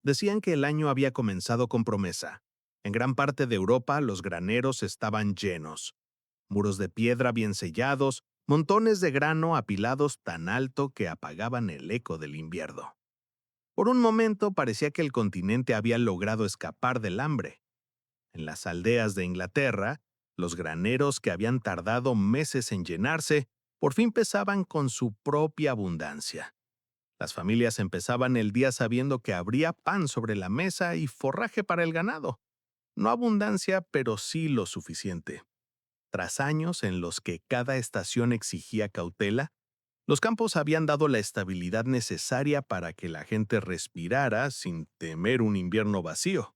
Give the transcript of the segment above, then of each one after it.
Decían que el año había comenzado con promesa. En gran parte de Europa los graneros estaban llenos. Muros de piedra bien sellados, montones de grano apilados tan alto que apagaban el eco del invierno. Por un momento parecía que el continente había logrado escapar del hambre. En las aldeas de Inglaterra, los graneros que habían tardado meses en llenarse, por fin pesaban con su propia abundancia. Las familias empezaban el día sabiendo que habría pan sobre la mesa y forraje para el ganado. No abundancia, pero sí lo suficiente. Tras años en los que cada estación exigía cautela, los campos habían dado la estabilidad necesaria para que la gente respirara sin temer un invierno vacío.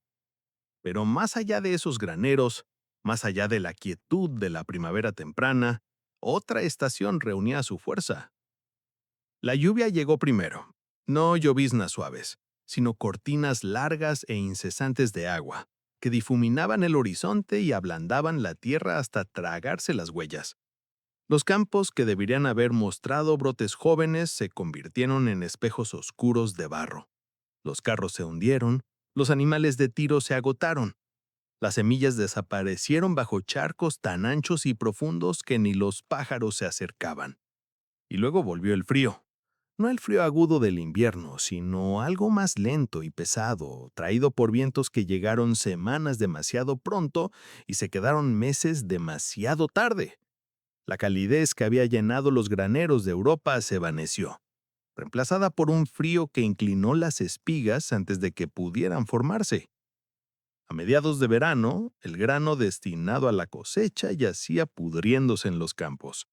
Pero más allá de esos graneros, más allá de la quietud de la primavera temprana, otra estación reunía su fuerza. La lluvia llegó primero, no lloviznas suaves, sino cortinas largas e incesantes de agua, que difuminaban el horizonte y ablandaban la tierra hasta tragarse las huellas. Los campos que deberían haber mostrado brotes jóvenes se convirtieron en espejos oscuros de barro. Los carros se hundieron, los animales de tiro se agotaron, las semillas desaparecieron bajo charcos tan anchos y profundos que ni los pájaros se acercaban. Y luego volvió el frío. No el frío agudo del invierno, sino algo más lento y pesado, traído por vientos que llegaron semanas demasiado pronto y se quedaron meses demasiado tarde. La calidez que había llenado los graneros de Europa se vaneció, reemplazada por un frío que inclinó las espigas antes de que pudieran formarse. A mediados de verano, el grano destinado a la cosecha yacía pudriéndose en los campos.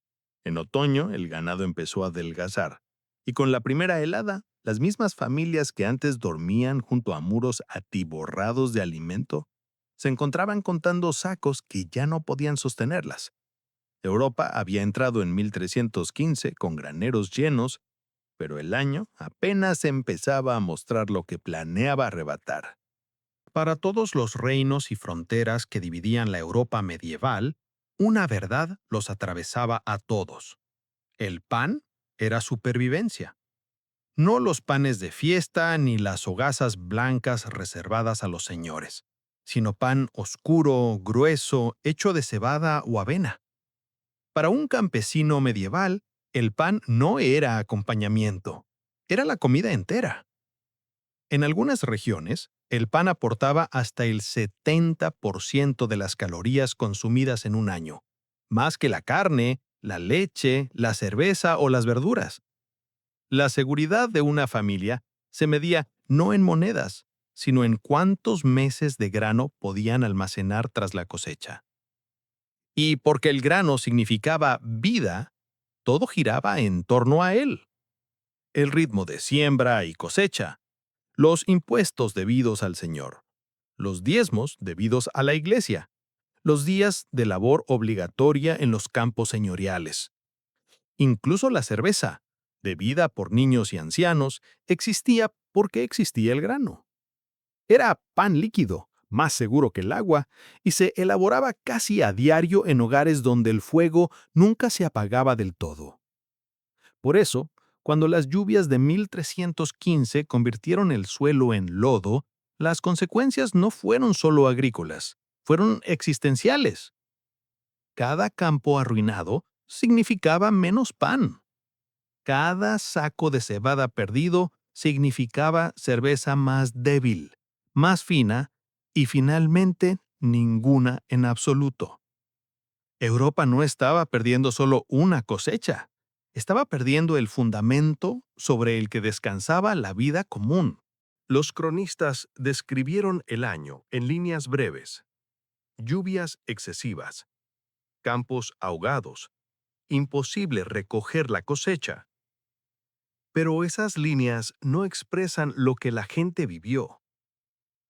En otoño, el ganado empezó a adelgazar, y con la primera helada, las mismas familias que antes dormían junto a muros atiborrados de alimento se encontraban contando sacos que ya no podían sostenerlas. Europa había entrado en 1315 con graneros llenos, pero el año apenas empezaba a mostrar lo que planeaba arrebatar. Para todos los reinos y fronteras que dividían la Europa medieval, una verdad los atravesaba a todos. El pan era supervivencia. No los panes de fiesta ni las hogazas blancas reservadas a los señores, sino pan oscuro, grueso, hecho de cebada o avena. Para un campesino medieval, el pan no era acompañamiento, era la comida entera. En algunas regiones, el pan aportaba hasta el 70% de las calorías consumidas en un año, más que la carne, la leche, la cerveza o las verduras. La seguridad de una familia se medía no en monedas, sino en cuántos meses de grano podían almacenar tras la cosecha. Y porque el grano significaba vida, todo giraba en torno a él. El ritmo de siembra y cosecha, los impuestos debidos al Señor, los diezmos debidos a la Iglesia, los días de labor obligatoria en los campos señoriales. Incluso la cerveza, bebida por niños y ancianos, existía porque existía el grano. Era pan líquido, más seguro que el agua, y se elaboraba casi a diario en hogares donde el fuego nunca se apagaba del todo. Por eso, cuando las lluvias de 1315 convirtieron el suelo en lodo, las consecuencias no fueron solo agrícolas, fueron existenciales. Cada campo arruinado significaba menos pan. Cada saco de cebada perdido significaba cerveza más débil, más fina y finalmente ninguna en absoluto. Europa no estaba perdiendo solo una cosecha, estaba perdiendo el fundamento sobre el que descansaba la vida común. Los cronistas describieron el año en líneas breves: lluvias excesivas, campos ahogados, imposible recoger la cosecha. Pero esas líneas no expresan lo que la gente vivió.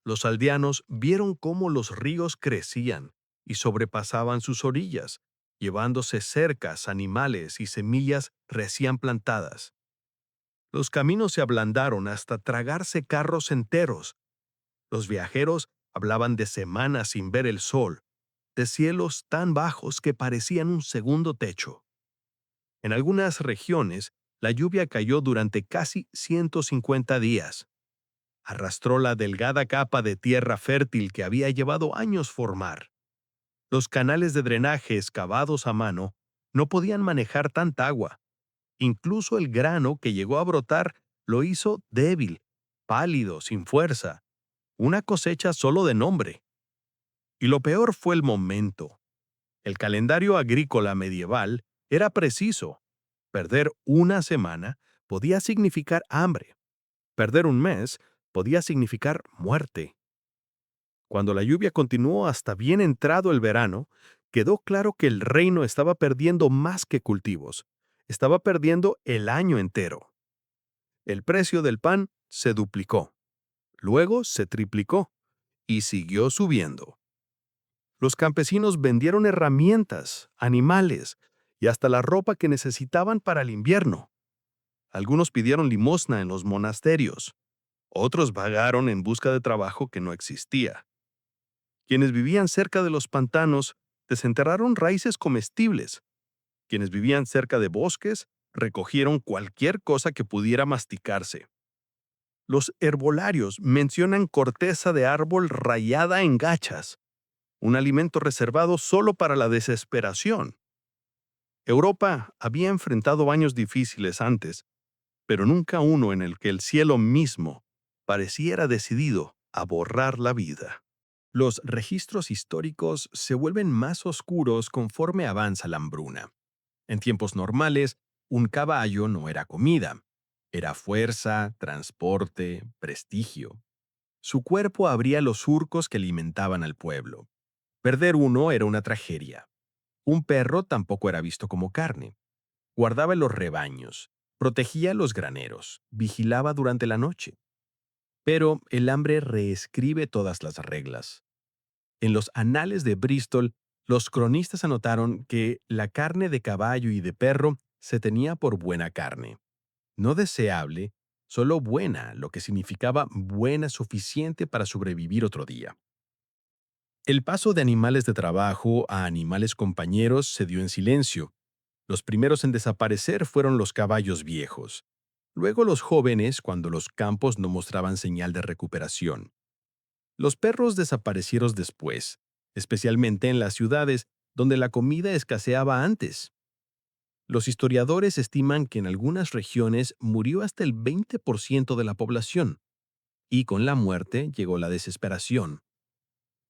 Los aldeanos vieron cómo los ríos crecían y sobrepasaban sus orillas, llevándose cercas, animales y semillas recién plantadas. Los caminos se ablandaron hasta tragarse carros enteros. Los viajeros hablaban de semanas sin ver el sol, de cielos tan bajos que parecían un segundo techo. En algunas regiones, la lluvia cayó durante casi 150 días. Arrastró la delgada capa de tierra fértil que había llevado años formar. Los canales de drenaje excavados a mano no podían manejar tanta agua. Incluso el grano que llegó a brotar lo hizo débil, pálido, sin fuerza. Una cosecha solo de nombre. Y lo peor fue el momento. El calendario agrícola medieval era preciso. Perder una semana podía significar hambre. Perder un mes podía significar muerte. Cuando la lluvia continuó hasta bien entrado el verano, quedó claro que el reino estaba perdiendo más que cultivos. Estaba perdiendo el año entero. El precio del pan se duplicó. Luego se triplicó y siguió subiendo. Los campesinos vendieron herramientas, animales y hasta la ropa que necesitaban para el invierno. Algunos pidieron limosna en los monasterios. Otros vagaron en busca de trabajo que no existía. Quienes vivían cerca de los pantanos desenterraron raíces comestibles. Quienes vivían cerca de bosques recogieron cualquier cosa que pudiera masticarse. Los herbolarios mencionan corteza de árbol rayada en gachas, un alimento reservado solo para la desesperación. Europa había enfrentado años difíciles antes, pero nunca uno en el que el cielo mismo pareciera decidido a borrar la vida. Los registros históricos se vuelven más oscuros conforme avanza la hambruna. En tiempos normales, un caballo no era comida. Era fuerza, transporte, prestigio. Su cuerpo abría los surcos que alimentaban al pueblo. Perder uno era una tragedia. Un perro tampoco era visto como carne. Guardaba los rebaños, protegía los graneros, vigilaba durante la noche. Pero el hambre reescribe todas las reglas. En los anales de Bristol, los cronistas anotaron que la carne de caballo y de perro se tenía por buena carne. No deseable, solo buena, lo que significaba buena suficiente para sobrevivir otro día. El paso de animales de trabajo a animales compañeros se dio en silencio. Los primeros en desaparecer fueron los caballos viejos. Luego los jóvenes cuando los campos no mostraban señal de recuperación. Los perros desaparecieron después, especialmente en las ciudades donde la comida escaseaba antes. Los historiadores estiman que en algunas regiones murió hasta el 20% de la población, y con la muerte llegó la desesperación.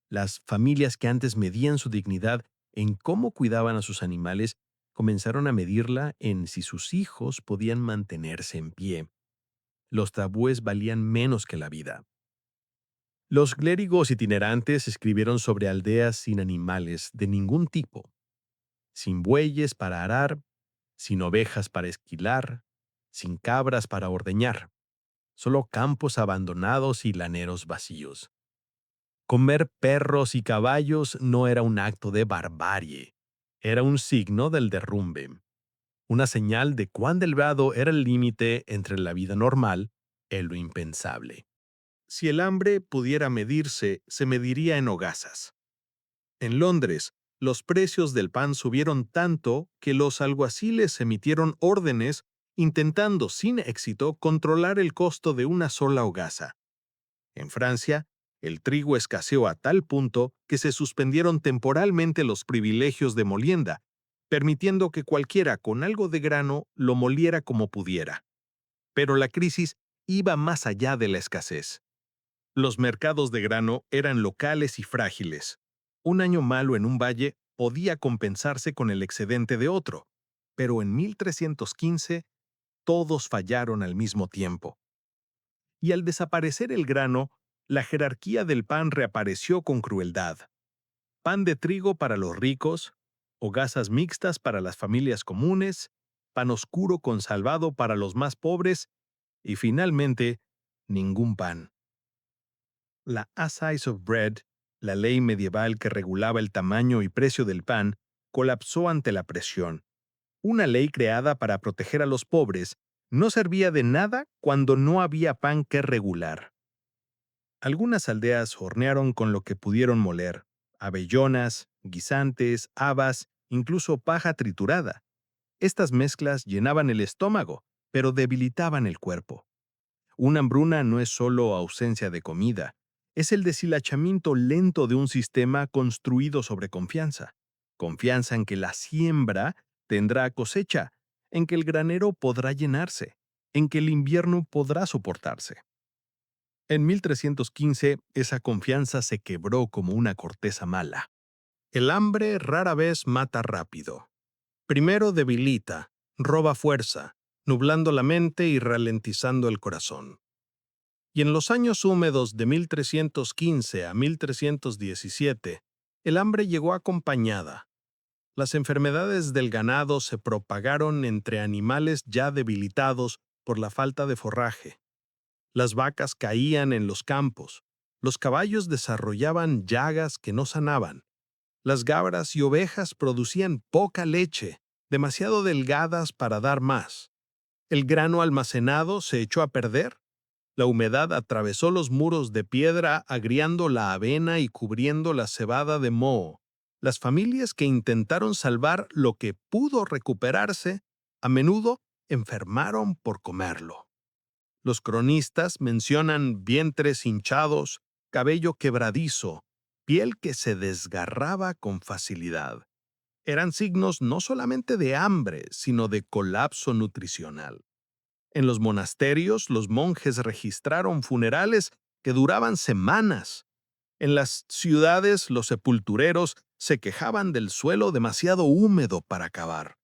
Las familias que antes medían su dignidad en cómo cuidaban a sus animales comenzaron a medirla en si sus hijos podían mantenerse en pie. Los tabúes valían menos que la vida. Los clérigos itinerantes escribieron sobre aldeas sin animales de ningún tipo, sin bueyes para arar, sin ovejas para esquilar, sin cabras para ordeñar, solo campos abandonados y laneros vacíos. Comer perros y caballos no era un acto de barbarie, era un signo del derrumbe, una señal de cuán delgado era el límite entre la vida normal y lo impensable. Si el hambre pudiera medirse, se mediría en hogazas. En Londres, los precios del pan subieron tanto que los alguaciles emitieron órdenes intentando sin éxito controlar el costo de una sola hogaza. En Francia, el trigo escaseó a tal punto que se suspendieron temporalmente los privilegios de molienda, permitiendo que cualquiera con algo de grano lo moliera como pudiera. Pero la crisis iba más allá de la escasez. Los mercados de grano eran locales y frágiles. Un año malo en un valle podía compensarse con el excedente de otro, pero en 1315 todos fallaron al mismo tiempo. Y al desaparecer el grano, la jerarquía del pan reapareció con crueldad. Pan de trigo para los ricos, hogazas mixtas para las familias comunes, pan oscuro con salvado para los más pobres y finalmente, ningún pan. La Assize of Bread, la ley medieval que regulaba el tamaño y precio del pan, colapsó ante la presión. Una ley creada para proteger a los pobres no servía de nada cuando no había pan que regular. Algunas aldeas hornearon con lo que pudieron moler: abellonas, guisantes, habas, incluso paja triturada. Estas mezclas llenaban el estómago, pero debilitaban el cuerpo. Una hambruna no es solo ausencia de comida, es el deshilachamiento lento de un sistema construido sobre confianza. Confianza en que la siembra tendrá cosecha, en que el granero podrá llenarse, en que el invierno podrá soportarse. En 1315, esa confianza se quebró como una corteza mala. El hambre rara vez mata rápido. Primero debilita, roba fuerza, nublando la mente y ralentizando el corazón. Y en los años húmedos de 1315 a 1317, el hambre llegó acompañada. Las enfermedades del ganado se propagaron entre animales ya debilitados por la falta de forraje. Las vacas caían en los campos, los caballos desarrollaban llagas que no sanaban, las cabras y ovejas producían poca leche, demasiado delgadas para dar más. El grano almacenado se echó a perder. La humedad atravesó los muros de piedra, agriando la avena y cubriendo la cebada de moho. Las familias que intentaron salvar lo que pudo recuperarse, a menudo enfermaron por comerlo. Los cronistas mencionan vientres hinchados, cabello quebradizo, piel que se desgarraba con facilidad. Eran signos no solamente de hambre, sino de colapso nutricional. En los monasterios, los monjes registraron funerales que duraban semanas. En las ciudades, los sepultureros se quejaban del suelo demasiado húmedo para cavar.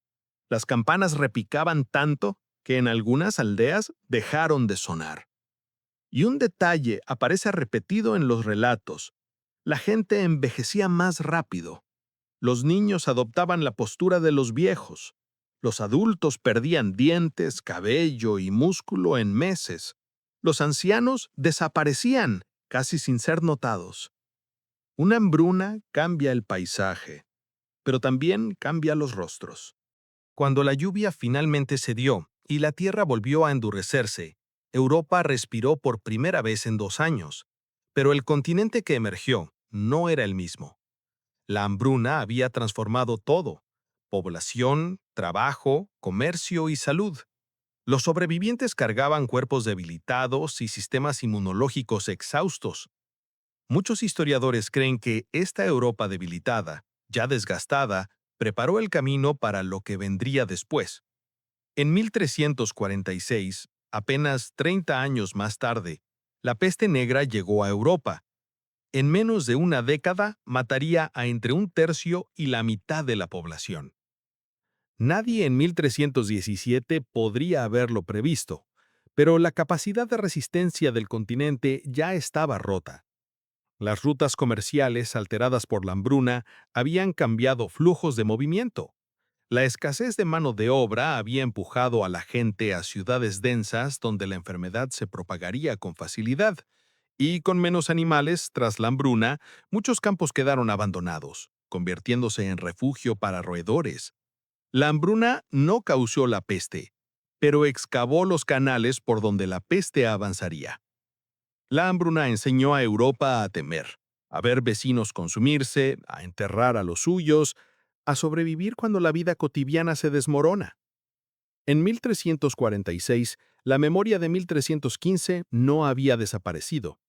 Las campanas repicaban tanto que en algunas aldeas dejaron de sonar. Y un detalle aparece repetido en los relatos. La gente envejecía más rápido. Los niños adoptaban la postura de los viejos. Los adultos perdían dientes, cabello y músculo en meses. Los ancianos desaparecían, casi sin ser notados. Una hambruna cambia el paisaje, pero también cambia los rostros. Cuando la lluvia finalmente cedió y la tierra volvió a endurecerse, Europa respiró por primera vez en 2 años, pero el continente que emergió no era el mismo. La hambruna había transformado todo: población, trabajo, comercio y salud. Los sobrevivientes cargaban cuerpos debilitados y sistemas inmunológicos exhaustos. Muchos historiadores creen que esta Europa debilitada, ya desgastada, preparó el camino para lo que vendría después. En 1346, apenas 30 años más tarde, la peste negra llegó a Europa. En menos de una década mataría a entre un tercio y la mitad de la población. Nadie en 1317 podría haberlo previsto, pero la capacidad de resistencia del continente ya estaba rota. Las rutas comerciales alteradas por la hambruna habían cambiado flujos de movimiento. La escasez de mano de obra había empujado a la gente a ciudades densas donde la enfermedad se propagaría con facilidad, y con menos animales tras la hambruna, muchos campos quedaron abandonados, convirtiéndose en refugio para roedores. La hambruna no causó la peste, pero excavó los canales por donde la peste avanzaría. La hambruna enseñó a Europa a temer, a ver vecinos consumirse, a enterrar a los suyos, a sobrevivir cuando la vida cotidiana se desmorona. En 1346, la memoria de 1315 no había desaparecido.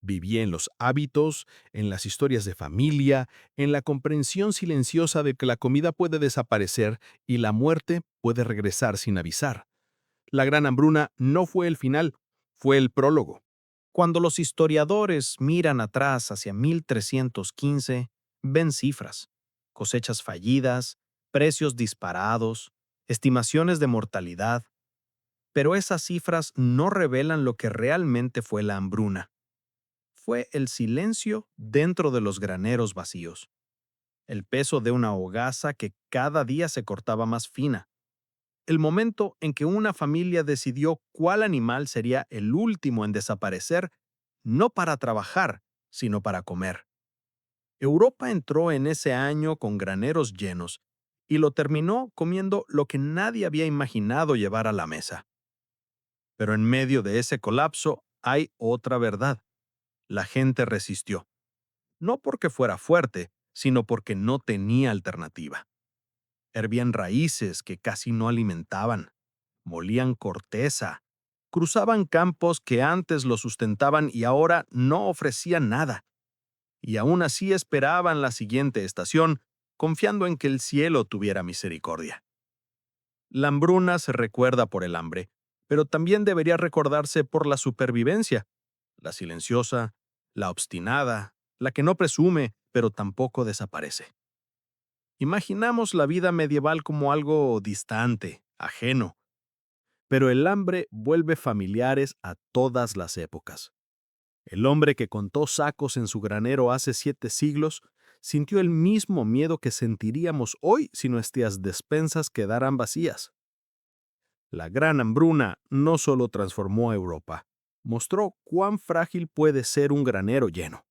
Vivía en los hábitos, en las historias de familia, en la comprensión silenciosa de que la comida puede desaparecer y la muerte puede regresar sin avisar. La gran hambruna no fue el final, fue el prólogo. Cuando los historiadores miran atrás hacia 1315, ven cifras: cosechas fallidas, precios disparados, estimaciones de mortalidad. Pero esas cifras no revelan lo que realmente fue la hambruna. Fue el silencio dentro de los graneros vacíos, el peso de una hogaza que cada día se cortaba más fina, el momento en que una familia decidió cuál animal sería el último en desaparecer, no para trabajar, sino para comer. Europa entró en ese año con graneros llenos y lo terminó comiendo lo que nadie había imaginado llevar a la mesa. Pero en medio de ese colapso hay otra verdad: la gente resistió, no porque fuera fuerte, sino porque no tenía alternativa. Hervían raíces que casi no alimentaban, molían corteza, Cruzaban campos que antes los sustentaban y ahora no ofrecían nada. Y aún así esperaban la siguiente estación, confiando en que el cielo tuviera misericordia. La hambruna se recuerda por el hambre, pero también debería recordarse por la supervivencia, la silenciosa, la obstinada, la que no presume, pero tampoco desaparece. Imaginamos la vida medieval como algo distante, ajeno, pero el hambre vuelve familiares a todas las épocas. El hombre que contó sacos en su granero hace 7 siglos sintió el mismo miedo que sentiríamos hoy si nuestras despensas quedaran vacías. La gran hambruna no solo transformó a Europa, mostró cuán frágil puede ser un granero lleno.